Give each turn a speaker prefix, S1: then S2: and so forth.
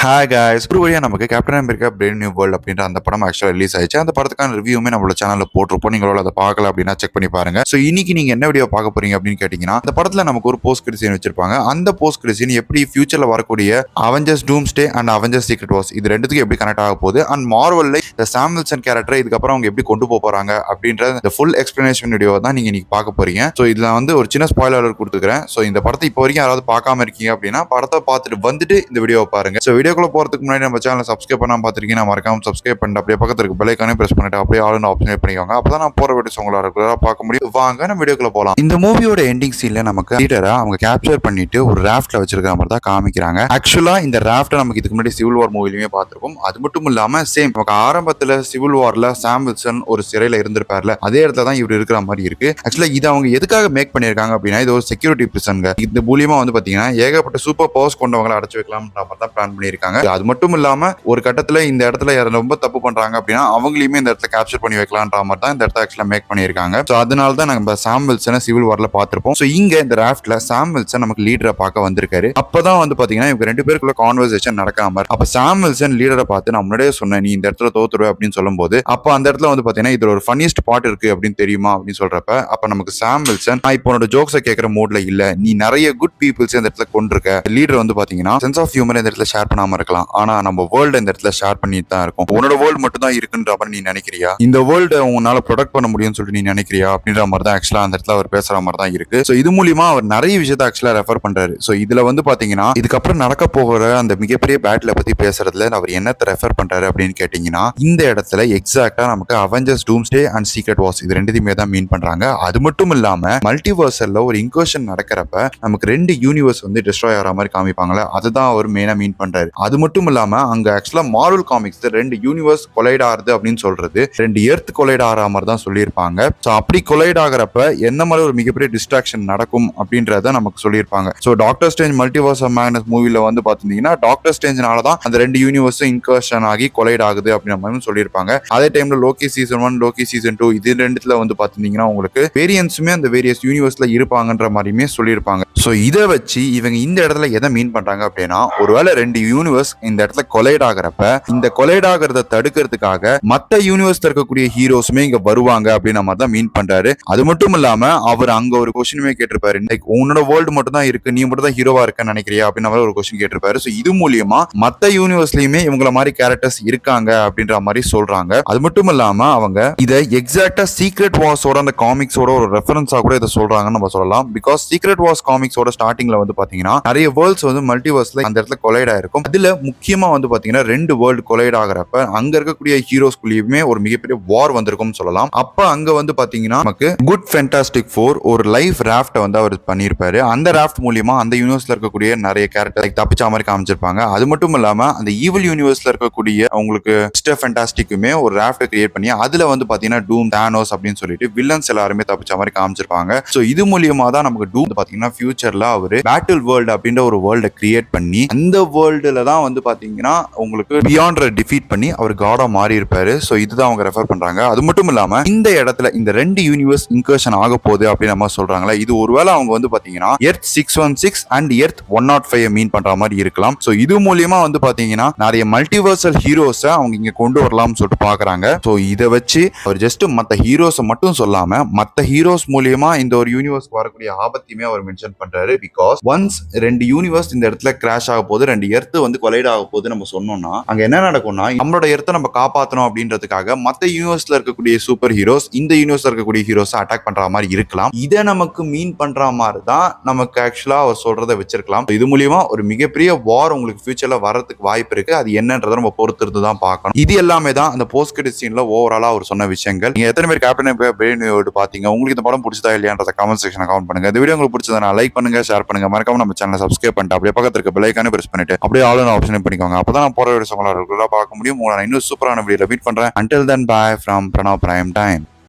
S1: Hi guys, ஒரு வழியாக நமக்கு captain America brain new world அப்படின்ற அந்த படம் ஆக்சுவலாக ரிலீஸ் ஆயிடுச்சு. அந்த படத்துக்கான ரிவ்யூமே நம்மளோட சேனலில் போட்டிருப்போம். நீங்களோட அதை பார்க்கல அப்படின்னா செக் பண்ணி பாருங்க. ஸோ இன்னைக்கு நீங்க என்ன வீடியோ பார்க்க போறீங்க அப்படின்னு கேட்டீங்கன்னா, அந்த படத்தில் நமக்கு ஒரு போஸ்ட் கிரெடிட் சீன் வச்சிருப்பாங்க. அந்த போஸ்ட் கிரெடிட் சீன் எப்படி ஃபியூச்சரில் வரக்கூடிய Avengers Doomsday and Avengers Secret Wars இது ரெண்டுத்துக்கும் எப்படி கனெக்ட் ஆக போகுது அண்ட் மார்வல்ல இந்த சாம் வில்சன் கேரக்டர் இதுக்கப்புறம் அவங்க எப்படி கொண்டு போறாங்க அப்படின்ற இந்த ஃபுல் எக்ஸ்பிளனேஷன் வீடியோ தான் நீங்க இன்னைக்கு பார்க்க போறீங்க. ஸோ இதுல வந்து ஒரு சின்ன ஸ்பாயிலர் கொடுத்துக்கிறேன். ஸோ இந்த படத்தை இப்போ வரைக்கும் யாராவது பார்க்காம இருக்கீங்க அப்படின்னா படத்தை பார்த்துட்டு வந்துட்டு இந்த வீடியோவை பாருங்க. ஸோ வீடியோக்குள்ள போறதுக்கு முன்னாடி நம்ம சேனலை சப்ஸ்கிரைப் பண்ணாம பார்த்துருக்கீங்க, மறக்காம சப்ஸ்கிரைப் பண்ணிட்டு அப்படியே பக்கத்துல இருக்க பெல் ஐகானை பிரஸ் பண்ணிட்டு அப்படியே ஆல் ஆப்ஷன் பண்ணிக்கோங்க. அப்பதான் நான் போற வீடியோஸ் உங்களால ரெகுலரா பார்க்க முடியும். வாங்க நம்ம வீடியோக்குள்ள போலாம். இந்த மூவியோட எண்டிங் சீன்ல நமக்கு லீடரா அவங்க கேப்சர் பண்ணிட்டு ஒரு ராஃப்ட்ல வச்சிருக்கிற மாதிரி தான் காமிக்கிறாங்க. ஆக்சுவலா இந்த ராஃப்ட் நமக்கு இதுக்கு முன்னாடி சிவில் வார் மூவிலுமே பார்த்திருக்கோம். அது மட்டும் இல்லாம சேம் நமக்கு ஆரம்பத்துல சிவில் வார்ல சாம் வில்சன் ஒரு சிறையில இருந்திருப்பார்ல, அதே இடத்துல தான் இவர் இருக்கிற மாதிரி இருக்கு. ஆக்சுவலா இது அவங்க எதுக்காக மேக் பண்ணிருக்காங்க அப்படின்னா, இது ஒரு செக்யூரிட்டி பிரிசன்ங்க. இந்த மூலியமா வந்து பாத்தீங்கன்னா ஏகப்பட்ட சூப்பர் பவர்ஸ் கொண்டவங்களை அடைச்சு வைக்கலாம்ன்ற மாதிரி தான் பிளான் பண்ணிருக்காங்க. அது மட்டும் இல்லாம ஒரு கட்டத்துல இந்த இடத்துல ரொம்ப தப்பு பண்றாங்க அப்படின்னா அவங்களையுமே இந்த இடத்துல கேப்சர் பண்ணி வைக்கலாம்ன்ற மாதிரி தான் இந்த இடத்துல ஆக்சுவலா மேக் பண்ணிருக்காங்க. சோ அதனால தான் நம்ம சாம் வில்சனை சிவில் வார்ல பார்த்திருப்போம். சோ இங்க இந்த ராஃப்ட்ல சாம் வில்சன் நமக்கு லீடரை பார்க்க வந்திருக்காரு. அப்பதான் வந்து பாத்தீங்கன்னா இவங்க ரெண்டு பேருக்குள்ள கான்வர்சேஷன் நடக்காம அப்ப சாம் வில்சன் லீடரை பார்த்து நான் முன்னாடியே சொன்னேன் நீ இந்த இடத்துல தோத்துருவே அப்படின்னு சொல்லும் போது அப்ப அந்த இடத்துல வந்து பாத்தீங்கன்னா இதுல ஒரு ஃபன்னியஸ்ட் பார்ட் இருக்கு அப்படின்னு தெரியுமா அப்படின்னு சொல்றப்ப அப்ப நமக்கு சாம் வில்சன் நான் இப்போ உன்னோட ஜோக்ஸை கேட்கிற மூட்ல இல்ல, நீ நிறைய குட் பீப்புள்ஸ் இந்த இடத்துல கொண்டிருக்க. லீடர் வந்து பாத்தீங்கன்னா சென்ஸ் ஆஃப் ஹியூமர் இந்த இடத்துல ஷேர் பண்ணாம இருக்கலாம், ஆனா நம்ம வேர்ல்டு இந்த இடத்துல ஷேர் பண்ணிட்டு தான் இருக்கும். உன்னோட வேர்ல்டு மட்டும் தான் இருக்குன்ற மாதிரி நீ நினைக்கிறியா? இந்த வேர்ல்டு உன்னால ப்ரொடக்ட் பண்ண முடியும்னு சொல்லிட்டு நீ நினைக்கிறியா அப்படின்ற மாதிரி தான் ஆக்சுவலா அந்த இடத்துல அவர் பேசுற மாதிரி தான் இருக்கு. சோ இது மூலியமா அவர் நிறைய விஷயத்தை ஆக்சுவலா ரெஃபர் பண்றாரு. சோ இதுல வந்து பாத்தீங்கன்னா இதுக்கப்புறம் நடக்க போகிற அந்த மிகப்பெரிய பேட்டில பத்தி பேசுறதுல அவர் என்னத்தை ரெஃபர் பண்றாரு அப்படின்னு கேட்டீங்கன்னா, இந்த இடத்துல எக்ஸாக்டா நமக்கு Avengers Doomsday and secret Wars இது ரெண்டுத்தையுமே தான் மீன் பண்றாங்க. அது மட்டும் இல்லாம மல்டிவர்சல்ல ஒரு இன்கர்ஷன் நடக்கிறப்ப நமக்கு ரெண்டு யூனிவர்ஸ் வந்து டிஸ்ட்ராய் ஆகிற மாதிரி காமிப்பாங்களே, அதுதான் அவர் மெயினா மீன் பண்றாரு. அது மட்டும் இல்லாம அங்க ஆக்சுவலா மார்வல் காமிக்ஸ் ரெண்டு யூனிவர்ஸ் கொலைட் ஆகுது அப்படின்னு சொல்றது ரெண்டு எர்த் கொலைட் ஆகிற மாதிரி தான் சொல்லியிருப்பாங்க. ஸோ அப்படி கொலைட் ஆகிறப்ப என்ன மாதிரி ஒரு மிகப்பெரிய டிஸ்ட்ராக்ஷன் நடக்கும் அப்படின்றத நமக்கு சொல்லியிருப்பாங்க. So doctor strange multiverse of madness மூவில வந்து பாத்தீங்கன்னா டாக்டர் ஸ்ட்ரேஞ்ச்னால தான் அந்த ரெண்டு யூனிவர்ஸும் இன்கர்ஷன் ஆகி கொலைட் ஆகுது அப்படின்ற மாதிரி சொல்லியிருப்பாங்க. அதே டைம்ல லோக்கி சீசன் 1 லோக்கி சீசன் 2 இது ரெண்டுத்துல வந்து பாத்தீங்கன்னா உங்களுக்கு வேரியன்ஸுமே அந்த வேரியஸ் யூனிவர்ஸ்ல இருப்பாங்கன்ற மாதிரியுமே சொல்லியிருப்பாங்க. ஸோ இதை வச்சு இவங்க இந்த இடத்துல எதை மீன் பண்றாங்க அப்படின்னா, ஒருவேளை ரெண்டு யூனிவர்ஸ் இந்த இடத்துல கொலைட் ஆகிறப்ப இந்த கொலைட் ஆகிறத தடுக்கிறதுக்காக மத்த யூனிவர்ஸ்ல இருக்கக்கூடிய ஹீரோஸுமே இங்க வருவாங்க அப்படின்னு நம்ம தான் மீன் பண்றாரு. அது மட்டும் இல்லாம அவர் அங்க ஒரு கொஸ்டினுமே கேட்டிருப்பாரு, உன்னோட வேர்ல்டு மட்டும் தான் இருக்கு, நீ மட்டும் தான் ஹீரோவா இருக்கன்னு நினைக்கிறியா அப்படின்னு ஒரு கொஸ்டின் கேட்டிருப்பாரு. ஸோ இது மூலியமா மத்த யூனிவர்ஸ்லயுமே இவங்கள மாதிரி கேரக்டர்ஸ் இருக்காங்க அப்படின்ற மாதிரி சொல்றாங்க. அது மட்டும் இல்லாம அவங்க இதை எக்ஸாக்டா சீக்ரெட் வார்ஸோட அந்த காமிக்ஸோட ஒரு ரெஃபரன்ஸா கூட இதை சொல்றாங்கன்னு நம்ம சொல்லலாம். பிகாஸ் சீக்ரெட் வார்ஸ் காமிக்ஸோட ஸ்டார்டிங்ல வந்து பாத்தீங்கன்னா நிறைய வேர்ல்ட்ஸ் வந்து மல்டிவர்ஸ்ல அந்த இடத்துல கொலைட் ஆயிருக்கும். அதுல முக்கியமா வந்து பாத்தீங்கன்னா ரெண்டு வேர்ல்டு கொலைட் ஆகிறப்ப அங்க இருக்கக்கூடிய ஹீரோஸ்குள்ளேயுமே ஒரு மிகப்பெரிய வார் வந்திருக்கும் சொல்லலாம். அப்ப அங்க வந்து பாத்தீங்கன்னா நமக்கு குட் ஃபேண்டாஸ்டிக் ஃபோர் ஒரு லைஃப் ராஃப்ட் வந்து அவர் பண்ணியிருப்பாரு. அந்த ராஃப்ட் மூலியமா அந்த யூனிவர்ஸ்ல இருக்கக்கூடிய நிறைய கேரக்டர் தப்பிச்ச மாதிரி காமிச்சிருப்பாங்க. அது மட்டும் இல்லாம அந்த ஈவில் யூனிவர்ஸ்ல இருக்கக்கூடிய அவங்களுக்கு மிஸ்டர் ஃபேண்டாஸ்டிக்குமே ஒரு ராஃப்ட் கிரியேட் பண்ணி அதுல வந்து பாத்தீங்கன்னா டூம் தானோஸ் அப்படின்னு சொல்லிட்டு வில்லன்ஸ் எல்லாருமே தப்பிச்ச மாதிரி காமிச்சிருப்பாங்க. சோ இது மூலியமா தான் நமக்கு டூம் பாத்தீங்கன்னா ஃபியூச்சர்ல அவரு பேட்டில் வேர்ல்டு அப்படின்ற ஒரு வேர்ல்டை கிரியேட் பண்ணி அந்த வேர்ல்டுல தான் வந்து பாத்தீங்கன்னா உங்களுக்கு பியாண்ட் டிஃபீட் பண்ணி அவர் காடா மாறி இருப்பாரு. சோ இதுதான் அவங்க ரெஃபர் பண்றாங்க. அது மட்டும் இல்லாம இந்த இடத்துல இந்த ரெண்டு யூனிவர்ஸ் இன்கர்ஷன் ஆக போகுது அப்படின்னு நம்ம சொல்றாங்களா, இது ஒருவேளை அவங்க வந்து பாத்தீங்கன்னா எர்த் 616 அண்ட் எர்த் 105 மீன் பண்ற மாதிரி இருக்கலாம். சோ இது மூலியமா வந்து பாத்தீங்கன்னா நிறைய மல்டிவர்சல் ஹீரோஸ அவங்க இங்க கொண்டு வரலாம்னு சொல்லிட்டு பாக்குறாங்க. சோ இதை வச்சு அவர் ஜஸ்ட் மத்த ஹீரோஸை மட்டும் சொல்லாம மத்த ஹீரோஸ் மூலியமா இந்த ஒரு யூனிவர்ஸ் வரக்கூடிய ஆபத்தையுமே அவர் மென்ஷன் பண்றாரு. பிகாஸ் ஒன்ஸ் ரெண்டு யூனிவர்ஸ் இந்த இடத்துல கிராஷ் ஆக போது, ரெண்டு எர்த் வந்து கொலைட் ஆக போது நம்ம சொன்னோம்னா அங்க என்ன நடக்கும்னா, நம்மளோட எர்த்தை நம்ம காப்பாற்றணும் அப்படின்றதுக்காக மத்த யூனிவர்ஸ்ல இருக்கக்கூடிய சூப்பர் ஹீரோஸ் இந்த யூனிவர்ஸ்ல இருக்கக்கூடிய ஹீரோஸ் அட்டாக் பண்ற மாதிரி இருக்கலாம். இதை நமக்கு மீன் பண்ற மாதிரி தான் நமக்கு ஆக்சுவலா அவர் சொல்றதை வச்சிருக்கலாம். இது மூலியமா ஒரு மிகப்பெரிய வார் உங்களுக்கு ஃபியூச்சர்ல வரதுக்கு வாய்ப்பு இருக்கு. அது என்னன்றதை நம்ம பொறுத்திருந்து தான் பார்க்கணும். இது எல்லாமே தான் அந்த போஸ்ட் கிரெடிட் சீன்ல ஓவராலா அவர் சொன்ன விஷயங்கள். நீங்க எத்தனை பேர் கேப்டன் பிரெயின் பாத்தீங்க, உங்களுக்கு இந்த படம் பிடிச்சதா இல்லையான்றத கமெண்ட் செக்ஷன்ல கமெண்ட் பண்ணுங்க. இந்த வீடியோ உங்களுக்கு பிடிச்சதா லைக் பண்ணுங்க, ஷேர் பண்ணுங்க, மறக்காம நம்ம சேனலை சப்ஸ்கிரைப் பண்ணிட்டு அப்படியே பக்கத்துல இருக்க பெல் ஐகானை பிரஸ் பண்ணிட்டு அப்படியே ஆல் ஆப்ஷன் பண்ணிக்கோங்க. அப்பதான் நான் போற வீடியோஸ் உங்களால ரெகுலரா பார்க்க முடியும். உங்களை இன்னும் சூப்பரான வீடியோல மீட் பண்றேன். Until then, bye from Pranav Prime Time.